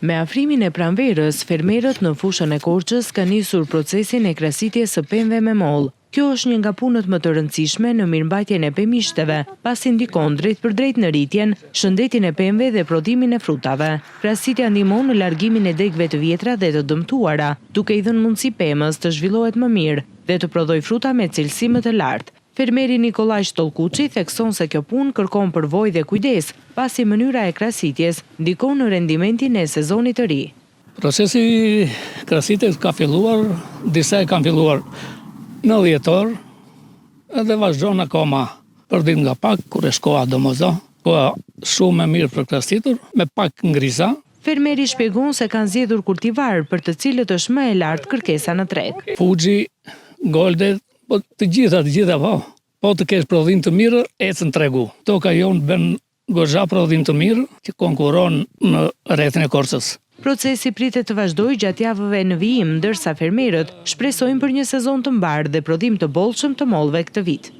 Me afrimin e pranverës, fermerët në fushën e Korçës kanë nisur procesin e krasitjes së pemëve me mollë. Kjo është një nga punët më të rëndësishme në mirëmbajtjen e pemishteve, pasi ndikon drejt për drejt në rritjen, shëndetin e pemëve dhe prodhimin e frutave. Krasitja ndihmon në largimin e degëve të vjetra dhe të dëmtuara, duke i dhënë mundësi pemës të zhvillohet më mirë dhe të prodhojë fruta me cilësi më të lartë. Fermeri Nikolaj Shtolkuçi thekson se kjo punë kërkon përvojë dhe kujdes, pasi mënyra e krasitjes ndikon në rendimentin e sezonit të ri. Procesi krasitjes ka filluar, disa e kanë filluar në dhjetor, edhe vazhdon akoma për ditë nga pak, kur është koha domosdoshmë, koha shumë e mirë për krasitur, me pak ngriza. Fermeri shpjegon se kanë zgjedhur kultivar për të cilët është më e lartë kërkesa në treg. Fuxhi, Golden, po të gjitha po. Po të kesh prodhim të mirë, ecën tregu. Toka jonë bën goxha prodhim të mirë që konkuron në rrethin e Korçës. Procesi pritet të vazhdojë gjatë javëve në vijim, ndërsa fermerët shpresojnë për një sezon të mbarë dhe prodhim të bollshëm të mollëve këtë vit.